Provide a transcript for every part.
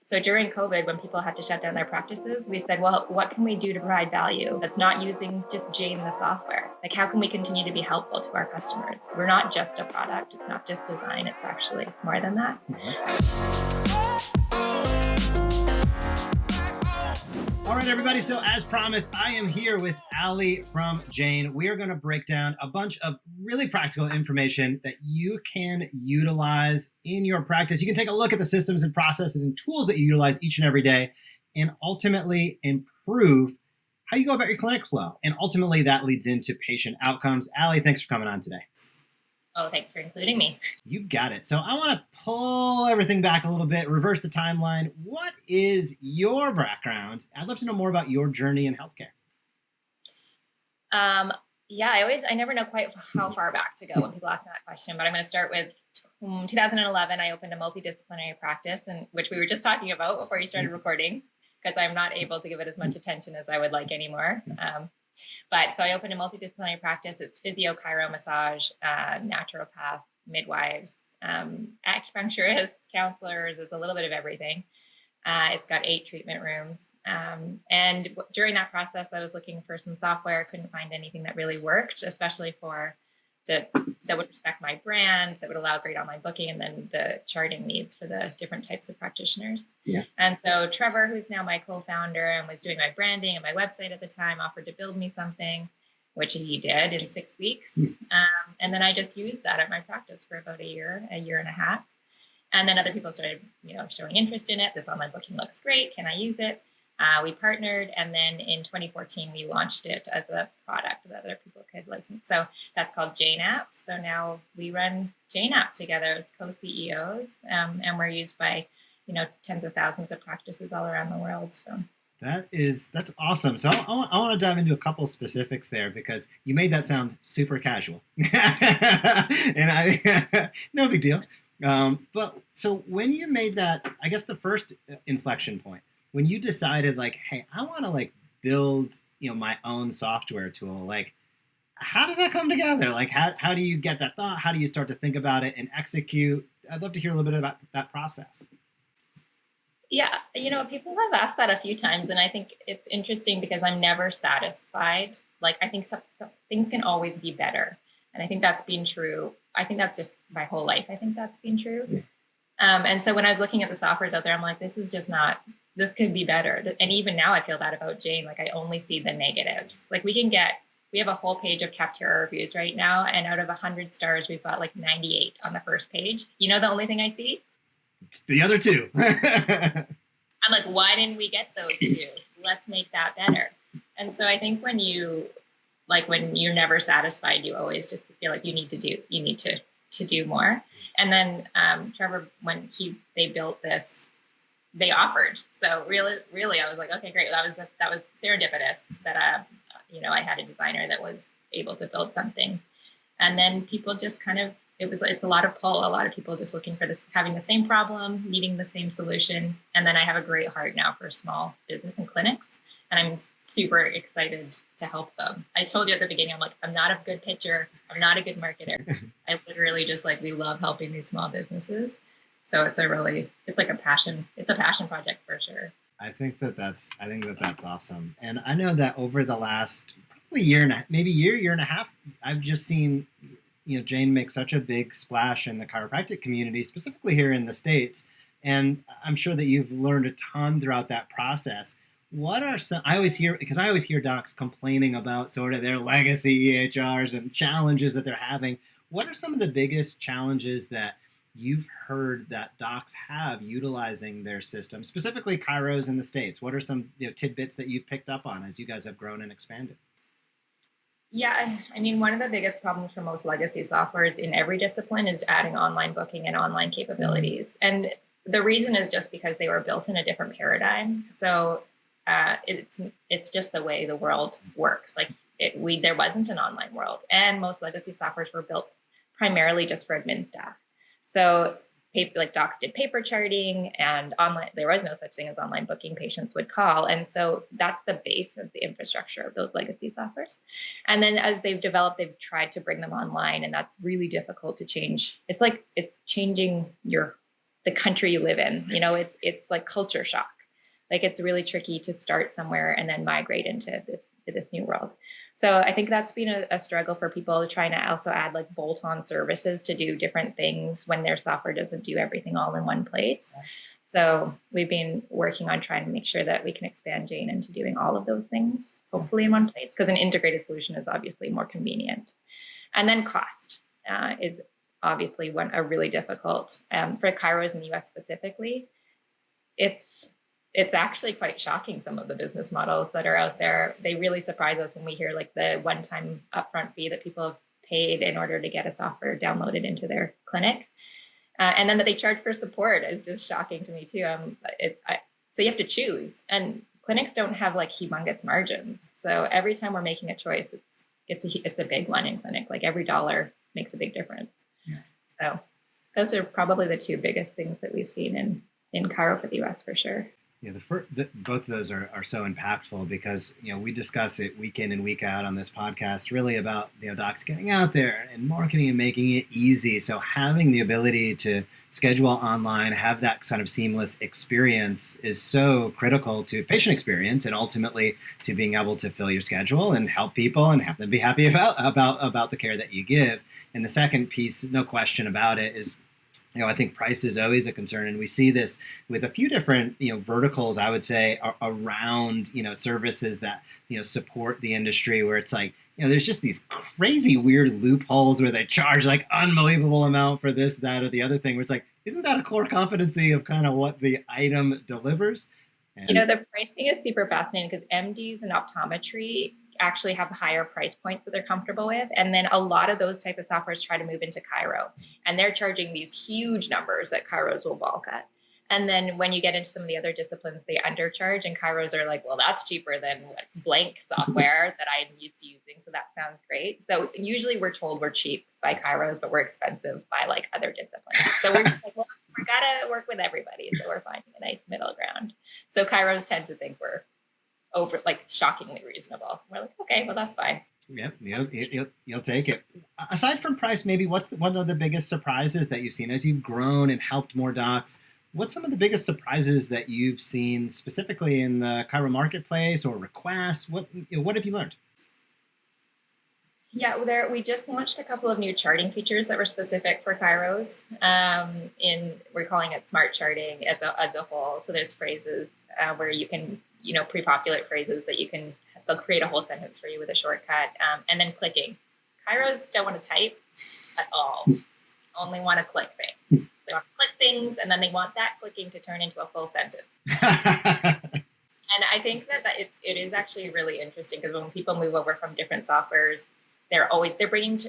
So during COVID, when people had to shut down their practices, we said, well, what can we do to provide value that's not using just Jane the software? Like, how can we continue to be helpful to our customers? We're not just a product. It's not just design. It's more than that. All right, everybody. So as promised, I am here with Ali from Jane. We are going to break down a bunch of really practical information that you can utilize in your practice. You can take a look at the systems and processes and tools that you utilize each and every day and ultimately improve how you go about your clinic flow. And ultimately that leads into patient outcomes. Ali, thanks for coming on today. Oh, thanks for including me. You got it. So I want to pull everything back a little bit, reverse the timeline. What is your background? I'd love to know more about your journey in healthcare. Yeah, I never know quite how far back to go when people ask me that question, but I'm going to start with 2011. I opened a multidisciplinary practice, and which we were just talking about before you started recording, because I'm not able to give it as much attention as I would like anymore. But so I opened a multidisciplinary practice. It's physio, chiro, massage, naturopath, midwives, acupuncturists, counselors. It's a little bit of everything. It's got 8 treatment rooms. And during that process, I was looking for some software. Couldn't find anything that really worked, especially for that would respect my brand, that would allow great online booking, and then the charting needs for the different types of practitioners. Yeah. And so Trevor, who's now my co-founder and was doing my branding and my website at the time, offered to build me something, which he did in 6 weeks. And then I just used that at my practice for about a year and a half. And then other people started, showing interest in it. This online booking looks great. Can I use it? We partnered, and then in 2014, we launched it as a product that other people could license. So that's called Jane App. So now we run Jane App together as co-CEOs, and we're used by, tens of thousands of practices all around the world. So that's awesome. So I want to dive into a couple specifics there, because you made that sound super casual, and no big deal. But so when you made that, I guess the first inflection point, when you decided like, hey, I want to build, my own software tool, how does that come together? How do you get that thought? How do you start to think about it and execute? I'd love to hear a little bit about that process. Yeah. People have asked that a few times, and I think it's interesting because I'm never satisfied. I think things can always be better. And I think that's been true. I think that's just my whole life. I think that's been true. And so when I was looking at the softwares out there, I'm like, this could be better. And even now I feel that about Jane. I only see the negatives. We have a whole page of cafeteria reviews right now. And out of 100 stars, we've got 98 on the first page. The only thing I see? It's the other 2. I'm like, why didn't we get those 2? Let's make that better. And so I think when you're never satisfied, you always just feel like you need to do more. And then Trevor, when they built this, they offered. So really, I was like, okay, great. That was serendipitous that I had a designer that was able to build something. And then people just it's a lot of pull, a lot of people just looking for this, having the same problem, needing the same solution. And then I have a great heart now for small business and clinics, and I'm super excited to help them. I told you at the beginning, I'm like, I'm not a good pitcher. I'm not a good marketer. I literally just we love helping these small businesses. So it's a passion. It's a passion project for sure. I think that's awesome. And I know that over the last probably year and a half, I've just seen, Jane make such a big splash in the chiropractic community, specifically here in the States. And I'm sure that you've learned a ton throughout that process. What are some, I always hear docs complaining about sort of their legacy EHRs and challenges that they're having. What are some of the biggest challenges that you've heard that docs have utilizing their system, specifically chiros in the States? What are some tidbits that you've picked up on as you guys have grown and expanded? Yeah, one of the biggest problems for most legacy softwares in every discipline is adding online booking and online capabilities. And the reason is just because they were built in a different paradigm. So it's just the way the world works. There wasn't an online world, and most legacy softwares were built primarily just for admin staff. So docs did paper charting, and online, there was no such thing as online booking. Patients would call. And so that's the base of the infrastructure of those legacy softwares. And then as they've developed, they've tried to bring them online, and that's really difficult to change. It's changing your the country you live in. It's like culture shock. Like it's really tricky to start somewhere and then migrate into this new world. So I think that's been a struggle for people trying to also add like bolt-on services to do different things when their software doesn't do everything all in one place. So we've been working on trying to make sure that we can expand Jane into doing all of those things, hopefully in one place, because an integrated solution is obviously more convenient. And then cost is obviously a really difficult for chiros in the US specifically. It's actually quite shocking, some of the business models that are out there. They really surprise us when we hear like the one-time upfront fee that people have paid in order to get a software downloaded into their clinic. And then that they charge for support is just shocking to me too. So you have to choose, and clinics don't have like humongous margins. So every time we're making a choice, it's a big one in clinic. Like every dollar makes a big difference. Yeah. So those are probably the two biggest things that we've seen in chiro for the US for sure. Yeah, both of those are so impactful because, we discuss it week in and week out on this podcast, really about, docs getting out there and marketing and making it easy. So having the ability to schedule online, have that kind of seamless experience is so critical to patient experience and ultimately to being able to fill your schedule and help people and have them be happy about the care that you give. And the second piece, no question about it, is I think price is always a concern, and we see this with a few different, verticals, I would say, around, services that, support the industry, where it's like, there's just these crazy weird loopholes where they charge like unbelievable amount for this, that, or the other thing, where it's like, isn't that a core competency of kind of what the item delivers? And the pricing is super fascinating because MDs in optometry actually have higher price points that they're comfortable with. And then a lot of those type of softwares try to move into chiro, and they're charging these huge numbers that chiros will balk at. And then when you get into some of the other disciplines, they undercharge, and chiros are like, well, that's cheaper than blank software that I'm used to using. So that sounds great. So usually we're told we're cheap by chiros, but we're expensive by like other disciplines. So we're just like, well, we gotta work with everybody. So we're finding a nice middle ground. So chiros tend to think we're shockingly reasonable. We're like, okay, well, that's fine. Yep, you'll take it. Aside from price, maybe what's one of the biggest surprises that you've seen as you've grown and helped more docs? What's some of the biggest surprises that you've seen specifically in the chiro marketplace or requests? What have you learned? Yeah, we just launched a couple of new charting features that were specific for chiros. We're calling it smart charting as a whole. So there's phrases where you can pre-populate phrases that they'll create a whole sentence for you with a shortcut, and then clicking. Chiros don't want to type at all. Only want to click things. They want to click things, and then they want that clicking to turn into a full sentence. And I think that it is actually really interesting because when people move over from different softwares, they're bringing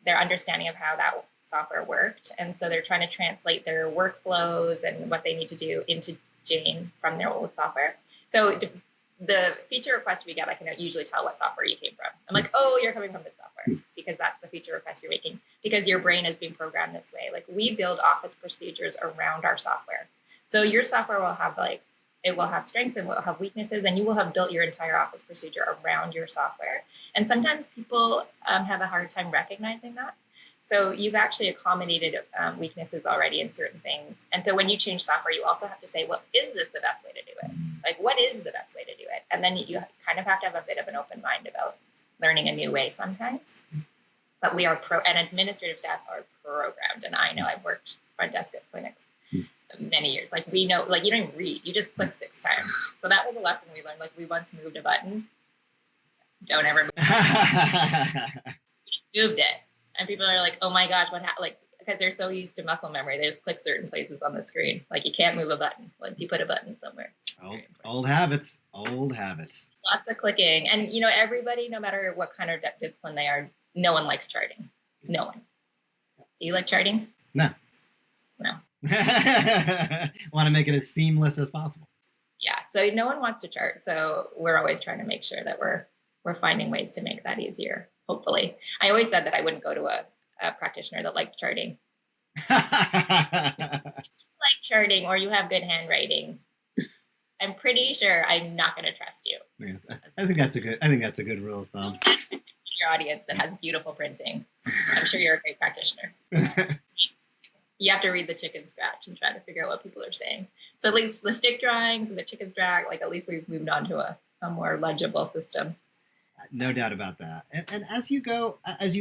their understanding of how that software worked, and so they're trying to translate their workflows and what they need to do into Jane from their old software. So the feature request we get, I can usually tell what software you came from. I'm like, oh, you're coming from this software because that's the feature request you're making because your brain is being programmed this way. Like we build office procedures around our software. So your software will have it will have strengths and will have weaknesses, and you will have built your entire office procedure around your software. And sometimes people have a hard time recognizing that. So you've actually accommodated weaknesses already in certain things. And so when you change software, you also have to say, well, is this the best way to do it? Like, what is the best way to do it? And then you kind of have to have a bit of an open mind about learning a new way sometimes. But we are and administrative staff are programmed. And I know I've worked front desk at clinics many years. Like we know, like you don't even read, you just click 6 times. So that was a lesson we learned. Like we once moved a button. Don't ever move it. Moved it. And people are like, oh my gosh, what happened? Like, because they're so used to muscle memory, they just click certain places on the screen. Like you can't move a button once you put a button somewhere. Old habits. Lots of clicking. And, everybody, no matter what kind of discipline they are, no one likes charting. No one. Do you like charting? No. Want to make it as seamless as possible. Yeah. So no one wants to chart. So we're always trying to make sure that we're finding ways to make that easier. Hopefully. I always said that I wouldn't go to a practitioner that liked charting. If you like charting or you have good handwriting, I'm pretty sure I'm not going to trust you. Yeah, I think that's a good rule of thumb. Your audience that has beautiful printing. I'm sure you're a great practitioner. you have to read the chicken scratch and try to figure out what people are saying. So at least the stick drawings and the chicken scratch, like at least we've moved on to a more legible system. No doubt about that. And as you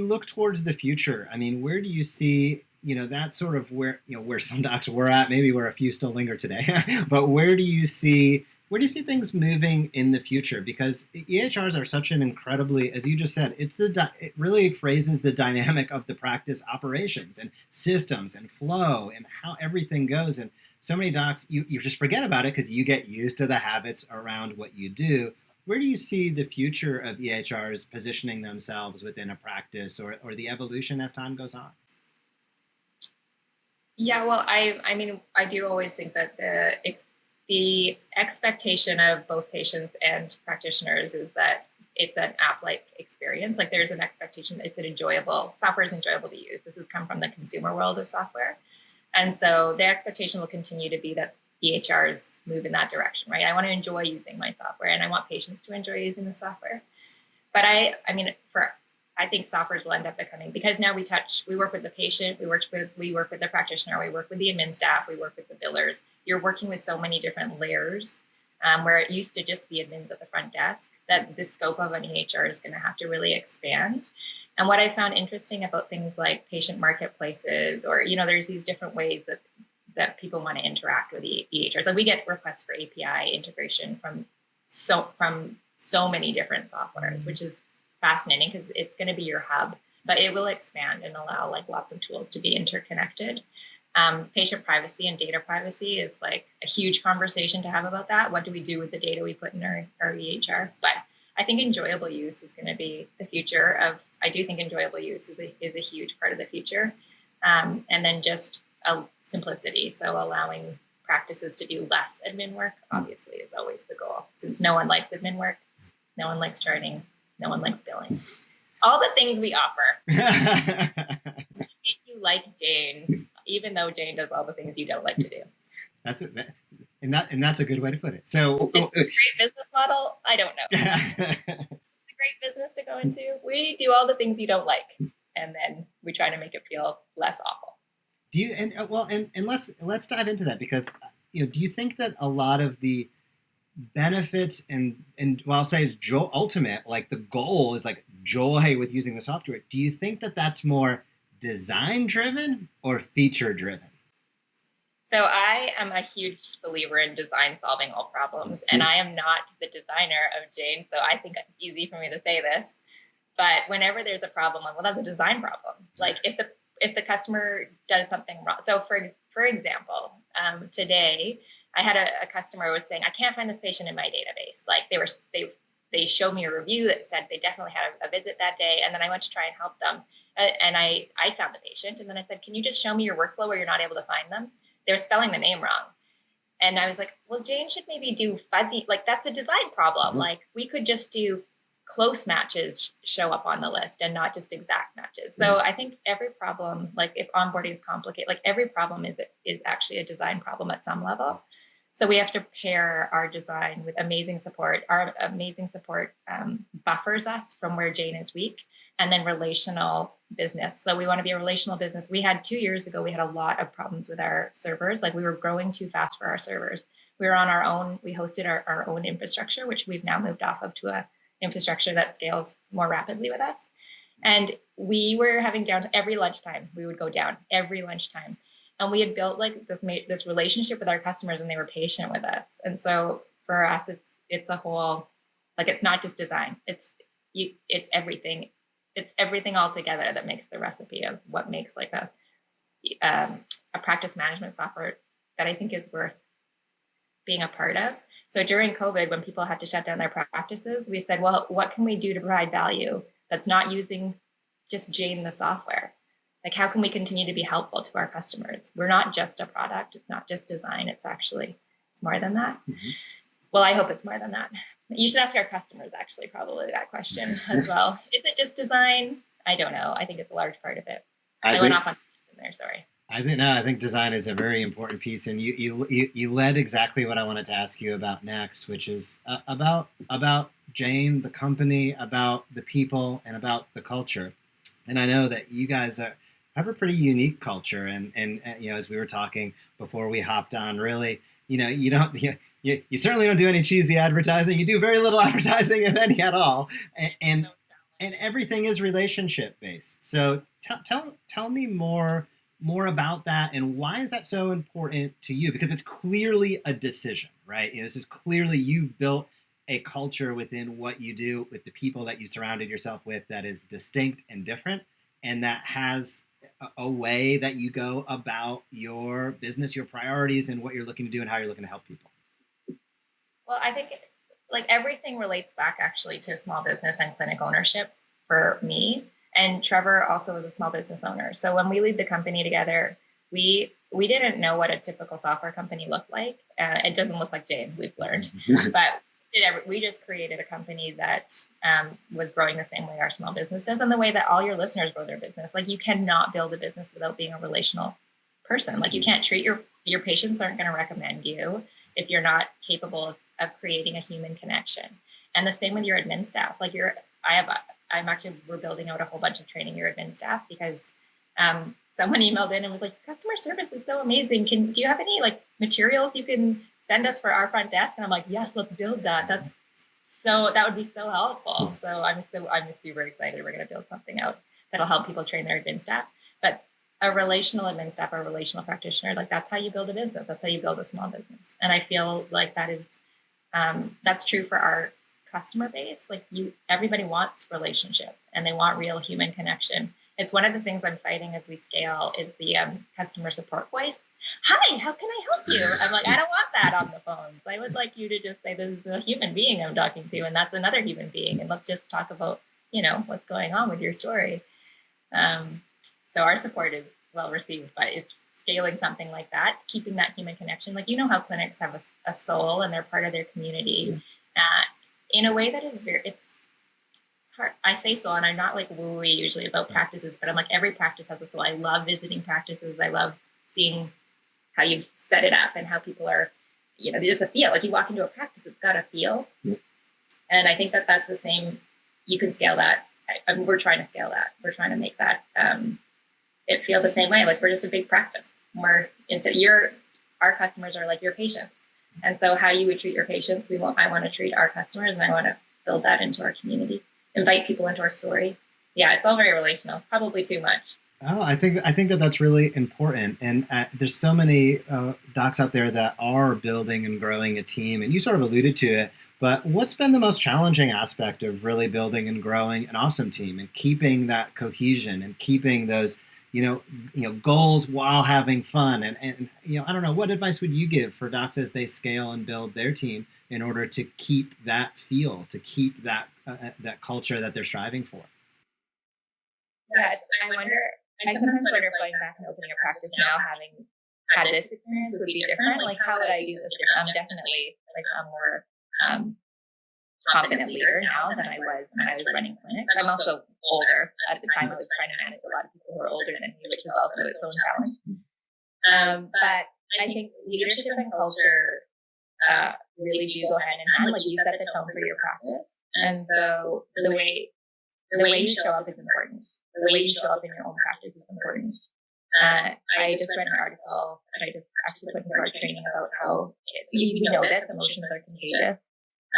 look towards the future, I mean, where do you see, that sort of where some docs were at, maybe where a few still linger today, but where do you see things moving in the future? Because EHRs are such an incredibly, as you just said, it really phrases the dynamic of the practice operations and systems and flow and how everything goes. And so many docs, you just forget about it because you get used to the habits around what you do. Where do you see the future of EHRs positioning themselves within a practice or the evolution as time goes on? Yeah, well, I mean, I do always think that the expectation of both patients and practitioners is that it's an app-like experience. Like there's an expectation that software is enjoyable to use. This has come from the consumer world of software. And so the expectation will continue to be that EHRs move in that direction, right? I want to enjoy using my software and I want patients to enjoy using the software. But I think softwares will end up becoming, because now we work with the patient, we work with the practitioner, we work with the admin staff, we work with the billers. You're working with so many different layers, where it used to just be admins at the front desk, that the scope of an EHR is going to have to really expand. And what I found interesting about things like patient marketplaces, or, there's these different ways that people want to interact with the EHRs. Like we get requests for API integration from so many different softwares, which is fascinating because it's going to be your hub, but it will expand and allow like lots of tools to be interconnected. Patient privacy and data privacy is like a huge conversation to have about that. What do we do with the data we put in our EHR? But I think enjoyable use is going to be the future I do think enjoyable use is a huge part of the future. And then just simplicity. So allowing practices to do less admin work, obviously, is always the goal. Since no one likes admin work, no one likes charting, no one likes billing. All the things we offer. Make you like Jane, even though Jane does all the things you don't like to do. That's it. And that's a good way to put it. So, it's a great business model. I don't know. It's a great business to go into. We do all the things you don't like, and then we try to make it feel less awful. Do you and let's dive into that, because do you think that a lot of the benefits and I'll say is ultimate, like the goal is like joy with using the software? Do you think that that's more design driven or feature driven? So I am a huge believer in design solving all problems, and I am not the designer of Jane, so I think it's easy for me to say this. But whenever there's a problem, well, that's a design problem. Like if the customer does something wrong. So for example, today I had a customer who was saying, I can't find this patient in my database. Like they showed me a review that said they definitely had a visit that day. And then I went to try and help them. And I found the patient. And then I said, can you just show me your workflow where you're not able to find them? They're spelling the name wrong. And I was like, well, Jane should maybe do fuzzy, like that's a design problem. Mm-hmm. Like we could just do close matches show up on the list and not just exact matches. So I think every problem, like if onboarding is complicated, like every problem is actually a design problem at some level. So we have to pair our design with amazing support. Our amazing support buffers us from where Jane is weak, and then relational business. So we want to be a relational business. We had 2 years ago, we had a lot of problems with our servers. Like we were growing too fast for our servers. We were on our own. We hosted our own infrastructure, which we've now moved off of to a infrastructure that scales more rapidly with us. And we were having down every lunchtime. We would go down every lunchtime. And we had built like this relationship with our customers, and they were patient with us. And so for us, it's a whole, like it's not just design. It's everything. It's everything all together that makes the recipe of what makes like a practice management software that I think is worth being a part of. So during COVID, when people had to shut down their practices, we said, well, what can we do to provide value that's not using just Jane the software? Like, how can we continue to be helpful to our customers? We're not just a product. It's not just design. It's more than that. Mm-hmm. Well, I hope it's more than that. You should ask our customers, actually, probably that question as well. Is it just design? I don't know. I think it's a large part of it. I went off on there. Sorry. I think design is a very important piece, and you led exactly what I wanted to ask you about next, which is about Jane, the company, about the people, and about the culture. And I know that you guys have a pretty unique culture, and as we were talking before we hopped on, really, you don't you certainly don't do any cheesy advertising. You do very little advertising, if any at all, and everything is relationship based. So tell me more about that, and why is that so important to you? Because it's clearly a decision, right? This is clearly you built a culture within what you do with the people that you surrounded yourself with that is distinct and different, and that has a way that you go about your business, your priorities, and what you're looking to do and how you're looking to help people. Well, I think like everything relates back actually to small business and clinic ownership for me. And Trevor also is a small business owner. So when we lead the company together, we didn't know what a typical software company looked like. It doesn't look like Jane, we've learned, but we just created a company that was growing the same way our small business does, and the way that all your listeners grow their business. Like, you cannot build a business without being a relational person. Like, you can't treat your patients aren't going to recommend you if you're not capable of creating a human connection. And the same with your admin staff. Like, we're building out a whole bunch of training your admin staff because someone emailed in and was like, customer service is so amazing. Do you have any like materials you can send us for our front desk? And I'm like, yes, let's build that. That would be so helpful. So I'm super excited. We're going to build something out that'll help people train their admin staff. But a relational admin staff, or a relational practitioner, like, that's how you build a business. That's how you build a small business. And I feel like that's true for our customer base. Like, everybody wants relationship and they want real human connection. It's one of the things I'm fighting as we scale is the customer support voice. Hi, how can I help you? I'm like, I don't want that on the phones. I would like you to just say, this is a human being I'm talking to, and that's another human being, and let's just talk about, what's going on with your story. So our support is well received, but it's scaling something like that, keeping that human connection. Like, how clinics have a soul and they're part of their community in a way that is it's hard. I say soul, and I'm not like woo-woo usually about practices, but I'm like, every practice has a soul. I love visiting practices. I love seeing how you've set it up and how people are, just the feel. Like, you walk into a practice, it's got a feel. And I think that that's the same. You can scale that. We're trying to scale that. We're trying to make that it feel the same way. Like, we're just a big practice. Our customers are like your patients. And so how you would treat your patients, I want to treat our customers, and I want to build that into our community, invite people into our story. Yeah, it's all very relational, probably too much. Oh, I think that's really important. And there's so many docs out there that are building and growing a team, and you sort of alluded to it. But what's been the most challenging aspect of really building and growing an awesome team and keeping that cohesion and keeping those goals while having fun? And I don't know, what advice would you give for docs as they scale and build their team in order to keep that feel, to keep that culture that they're striving for? Yes, I sometimes wonder if going back and opening a practice now, having had this experience, would be different. Like, how would I do this different? I'm definitely like a more confident leader now than I was when I was running clinics. I'm also older. At the time, I was trying to manage a lot of people who are older than me, which is also its own challenge. But I think leadership and culture really do go hand in hand. Like, you set the tone for your practice, and so the way you show up is important. The way you show up in your own practice is important. I just read an article that I just actually put into our training about how, so you know this, emotions are contagious.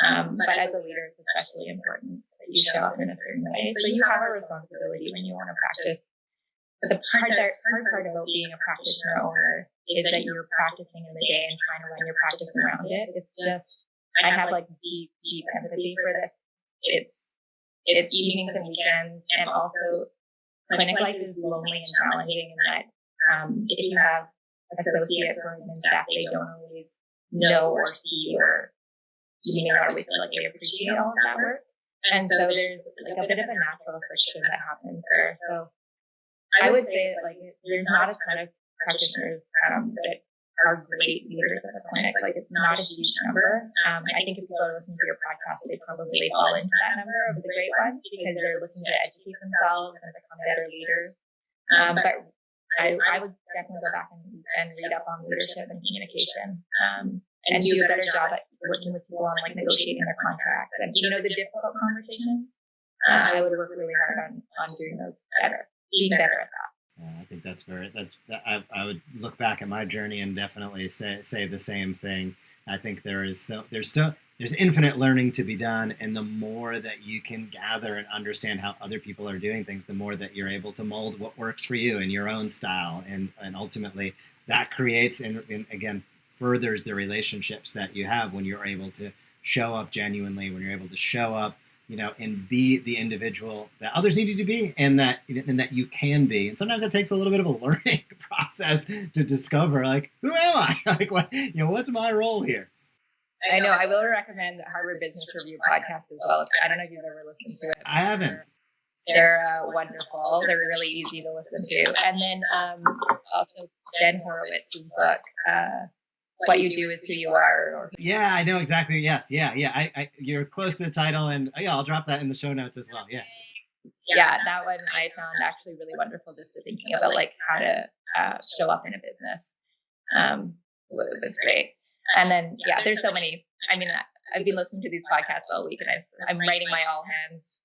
But as a leader, it's especially important that you show up in a certain way. So you have a responsibility when you own a practice. But the hard part about being a practitioner owner is that you're practicing in the day and trying to run your practice around it. It's just, I have like deep empathy for this. It's evenings and weekends, and also clinic life is lonely and challenging in that if you have associates or admin staff, they don't always know or see, or you may not always feel like they appreciate all of that work. And so there's like a bit of a natural friction that happens there. So I would say that, like, there's not a ton of practitioners that are great leaders at the clinic. Like, it's not a huge number. I think if people are listening to your podcast, they probably fall into that number of the great ones because they're looking to educate themselves and become better leaders. But I would definitely go back and read up on leadership and communication, and do a better job at working with people on like negotiating their contracts and the difficult conversations. I would work really hard on doing those better, being better at that. I think I would look back at my journey and definitely say the same thing. I think there's infinite learning to be done, and the more that you can gather and understand how other people are doing things, the more that you're able to mold what works for you in your own style, and ultimately that creates and again furthers the relationships that you have when you're able to show up genuinely, when you're able to show up, and be the individual that others need you to be, and that you can be. And sometimes it takes a little bit of a learning process to discover, like, who am I? Like, what's my role here? I know. I will recommend the Harvard Business Review podcast as well. I don't know if you've ever listened to it. I haven't. They're wonderful. They're really easy to listen to. And then also Ben Horowitz's book, What You Do Is Who You Are. Yeah, I know exactly. Yes, yeah. You're close to the title, and yeah, I'll drop that in the show notes as well. Yeah. Yeah, that one I found actually really wonderful, just to thinking about like how to show up in a business. It was great. And then, yeah, there's so many. I mean, I've been listening to these podcasts all week, and I'm writing my all hands.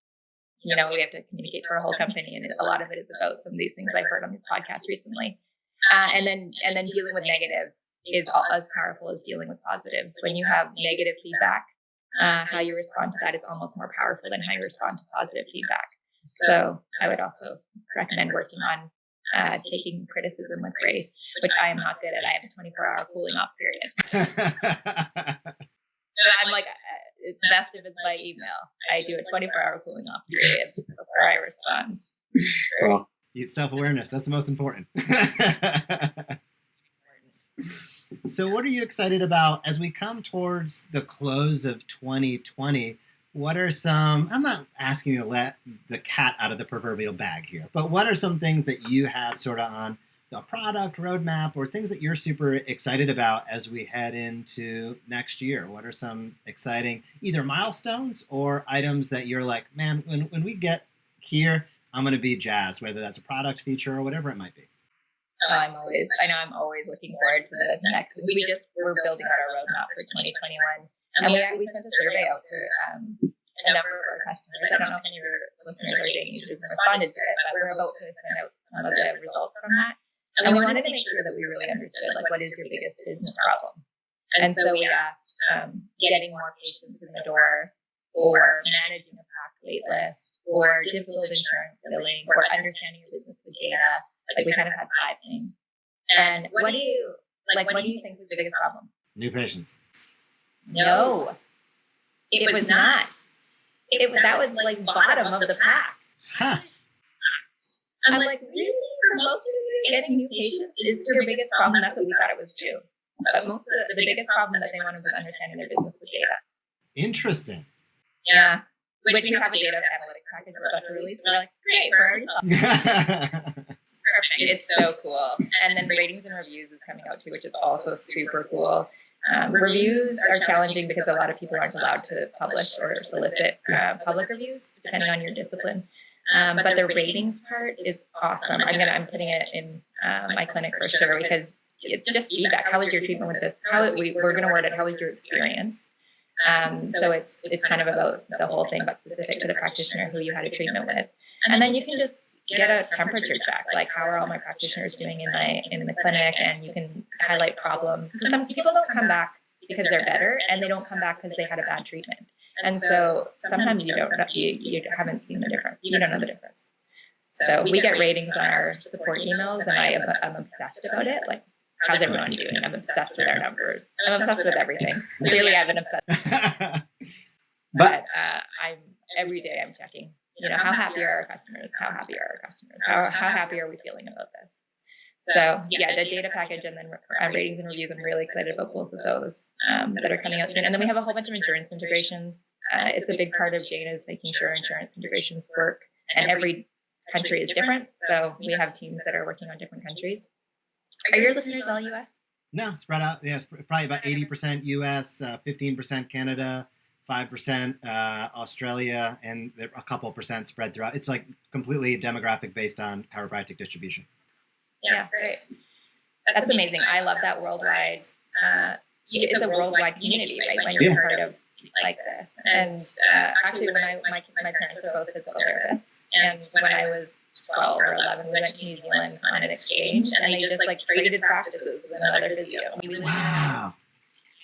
We have to communicate to our whole company, and a lot of it is about some of these things I've heard on these podcasts recently. And then dealing with negatives is as powerful as dealing with positives. When you have negative feedback, how you respond to that is almost more powerful than how you respond to positive feedback. So I would also recommend working on taking criticism with grace, which I am not good at. I have a 24-hour cooling off period. I'm like, it's best if it's by email. I do a 24-hour cooling off period before I respond. Well, self-awareness, that's the most important. So what are you excited about as we come towards the close of 2020? What are some, I'm not asking you to let the cat out of the proverbial bag here, but what are some things that you have sort of on the product roadmap, or things that you're super excited about as we head into next year? What are some exciting either milestones or items that you're like, man, when we get here, I'm going to be jazzed, whether that's a product feature or whatever it might be? I'm always looking forward to the next. We're building out our roadmap for 2021, and we sent a survey out to a number of our customers. I don't know if any of your listeners or users responded to it, but we're about to send out some of the results from that. And we wanted to make sure that we really understood, like, what is your biggest business problem? And so we asked getting more patients in the door, or managing a packed wait list, or difficult insurance billing, or understanding your business with data. Like, we kind of had 5 things. And what do you think was the biggest problem? New patients. No, it was not. That was like bottom of the pack. Huh. I'm like, really? For most of you, getting new patients is your biggest problem? That's what we thought it was too. But most of the biggest problem that they wanted was understanding their business with data. Interesting. Yeah. Which we have a data analytics package we're about to release. We're like, great, we're already solved. Perfect. It's so cool. And then ratings and reviews is coming out too, which is also super cool. Reviews are challenging because a lot of people aren't allowed to publish or solicit public reviews, depending on your discipline. But the ratings part is awesome. I'm putting it in my clinic for sure, because it's just feedback. How was your treatment with this? We're going to word it, how was your experience? So it's kind of about the whole thing, but specific to the practitioner who you had a treatment with. And then you can just get a temperature check, like, how are all my practitioners doing in the clinic? And you can highlight problems. Some people don't come back because they're better, and they don't come back because they had a bad treatment. And so sometimes you haven't seen the difference. You don't know the difference. So we get ratings on our support emails, and I'm obsessed about it. Like, how's everyone doing? I'm obsessed with our numbers. I'm obsessed with everything. Clearly, I've been obsessed. But every day I'm checking. How happy are our customers? How happy are our customers? How happy are we feeling about this? So yeah, the data package and then ratings and reviews, I'm really excited about both of those that are coming out soon. And then we have a whole bunch of insurance integrations. It's a big part of Jane is making sure insurance integrations work, and every country is different. So we have teams that are working on different countries. Are your listeners all US? No, spread out. Yeah, it's probably about 80% US, 15% Canada, 5% Australia, and a couple percent spread throughout. It's like completely demographic based on chiropractic distribution. Yeah, great. That's amazing. I love that worldwide. It's a worldwide community, right? When you're part of like this. And actually, when my parents are both physical therapists, and when I was 12 or 11, we went to New Zealand on an exchange, and they just like traded practices with another physio. We lived Wow.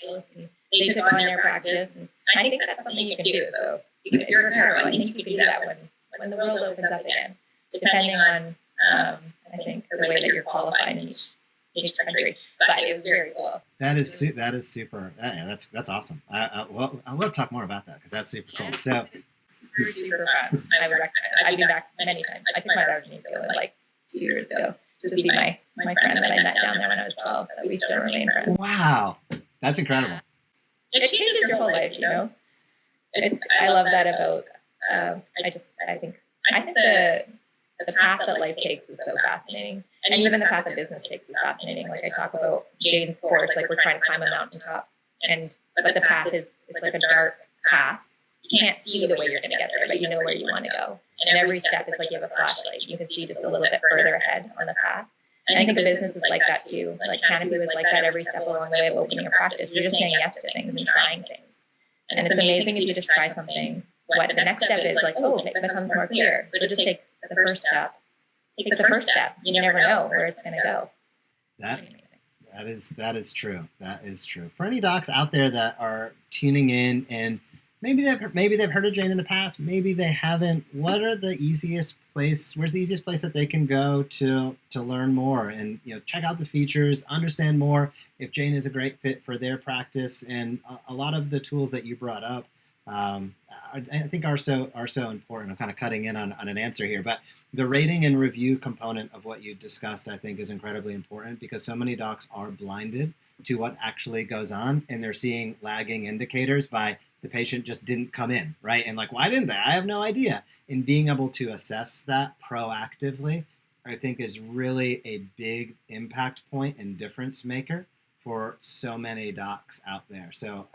and they took on their practice, and I think that's something you can do. So if you're a chiro, I think you can do that when the world opens up again, depending on I think the way that you're qualified in each country. But it was very cool. That is super. Yeah, that's awesome. Well, I will talk more about that because that's super cool. So. Super fun. I would recommend it. I've been back many times. I took my daughter to New Zealand like 2 years ago to see my friend that I met down there when I was 12. That we still remain friends. Wow, that's incredible. It changes your whole life, you know. I love that about. I think the path that life takes is so fascinating, and even the path that business takes is fascinating. Like I talk about Jane's course, like we're trying to climb a mountaintop, but the path is like a dark path. You can't see the way you're going to get there, but you know where you want to go. And every step is like you have a flashlight. You can see just a little bit further ahead on the path. And I think the business is like that too. Like Canopy was like that every step along the way of opening a practice. You're just saying yes to things and trying things. And it's amazing if you just try something. What the next step is like, it becomes more clear. So just take the first step. Take the first step. You never know where it's going to go. That is true. That is true. For any docs out there that are tuning in and maybe they've heard of Jane in the past, maybe they haven't. Where's the easiest place that they can go to learn more and check out the features, understand more if Jane is a great fit for their practice, and a lot of the tools that you brought up I think are so important. I'm kind of cutting in on an answer here, but the rating and review component of what you discussed, I think, is incredibly important because so many docs are blinded to what actually goes on, and they're seeing lagging indicators by the patient just didn't come in, right? And like, why didn't they? I have no idea. And being able to assess that proactively, I think, is really a big impact point and difference maker for so many docs out there. So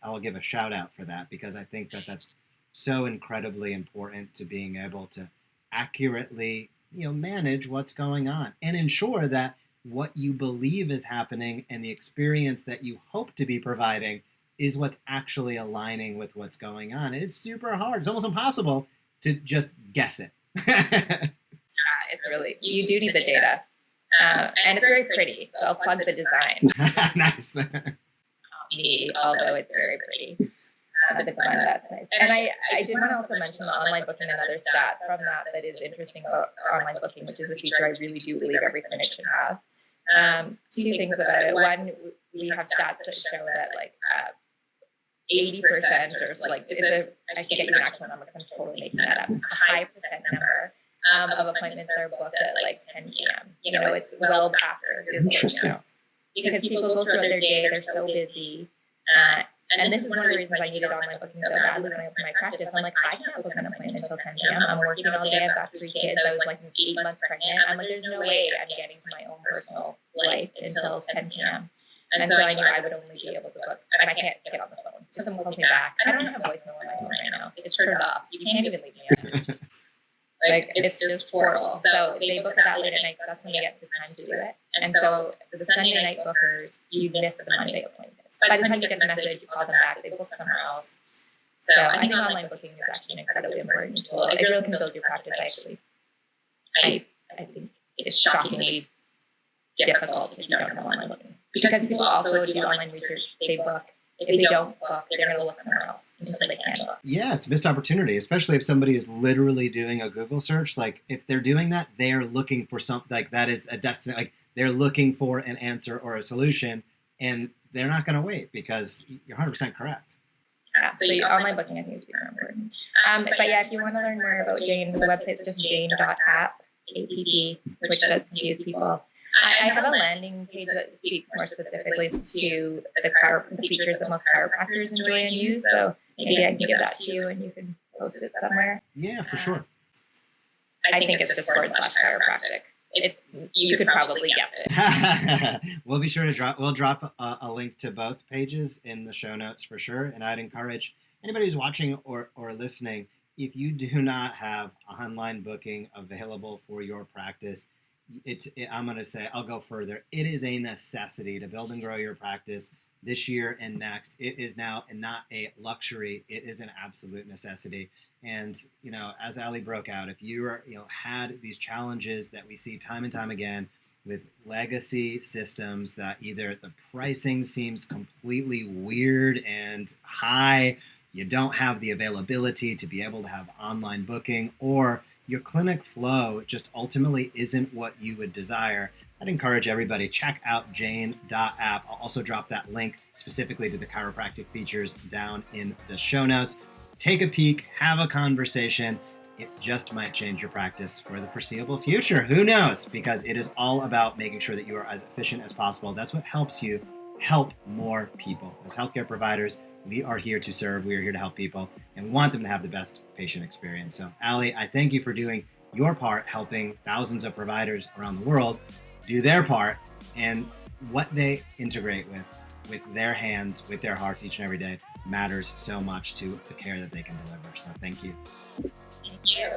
I'll give a shout out for that because I think that that's so incredibly important to being able to accurately, manage what's going on and ensure that what you believe is happening and the experience that you hope to be providing is what's actually aligning with what's going on. And it's super hard. It's almost impossible to just guess it. It's really, you do need the data. And it's very pretty. So I'll plug the design. Nice. Although it's very pretty. The design of that's nice. And I did want to also mention the online booking, another stat from that is interesting about online booking, which is a feature I really do believe every clinic should have. Two things about it. One, we have stats that show that like 80% or like I can't get you an actual number because I'm totally making that up. A high percent number of appointments are booked at like 10 p.m. It's well after. Interesting. Because people go throughout their day, they're so busy. And this is one of the reasons I needed online booking so badly when I opened my practice. I'm like, I can't book an appointment until 10 p.m. I'm working all day. I've got 3 kids. I was like 8 months pregnant. I'm like, there's no way I'm getting to my own personal life until 10 p.m. And so I knew I would only be able to book, and I can't get on the phone. So someone calls me back. I don't have voicemail on my phone right now. It's turned off. You can't even leave me a Like, it's just horrible. So they book it that late at night, so that's when they get the time to do it. And so the Sunday night bookers, you miss the Monday appointments. By the time you get the message, you call them back, they book somewhere else. So I think online booking is actually an incredibly important tool. It really can build your practice, actually. I think it's shockingly difficult if you don't have online booking. Because people also do online research, they book. If they don't book, they're going to look somewhere else until they can book. Yeah, it's a missed opportunity, especially if somebody is literally doing a Google search. Like, if they're doing that, they're looking for something, like, that is a destiny. Like, they're looking for an answer or a solution, and they're not going to wait because you're 100% correct. Yeah, so online booking, I think, is super important. But yeah, if you want to learn more about Jane, the website is just jane.app, app, which does confuse people. I have a landing page that speaks more specifically to the features that most chiropractors enjoy and use. So maybe I can give that to you and you can post it somewhere. Yeah, for sure. I think it's just /chiropractic. You could probably guess it. We'll be sure to drop a link to both pages in the show notes for sure. And I'd encourage anybody who's watching or listening, if you do not have online booking available for your practice, I'm going to say, I'll go further. It is a necessity to build and grow your practice. this year and next. It is now not a luxury, it is an absolute necessity. And, as Ali broke out, if you are, had these challenges that we see time and time again with legacy systems, that either the pricing seems completely weird and high, you don't have the availability to be able to have online booking, or your clinic flow just ultimately isn't what you would desire, I'd encourage everybody, check out jane.app. I'll also drop that link specifically to the chiropractic features down in the show notes. Take a peek, have a conversation. It just might change your practice for the foreseeable future. Who knows? Because it is all about making sure that you are as efficient as possible. That's what helps you help more people. As healthcare providers, we are here to serve. We are here to help people, and we want them to have the best patient experience. So, Ali, I thank you for doing your part, helping thousands of providers around the world do their part, and what they integrate with their hands, with their hearts each and every day matters so much to the care that they can deliver. So thank you. Thank you.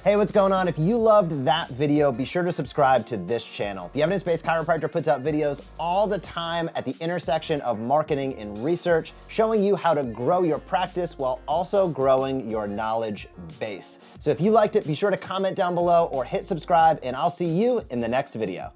Hey, what's going on? If you loved that video, be sure to subscribe to this channel. The Evidence-Based Chiropractor puts out videos all the time at the intersection of marketing and research, showing you how to grow your practice while also growing your knowledge base. So if you liked it, be sure to comment down below or hit subscribe, and I'll see you in the next video.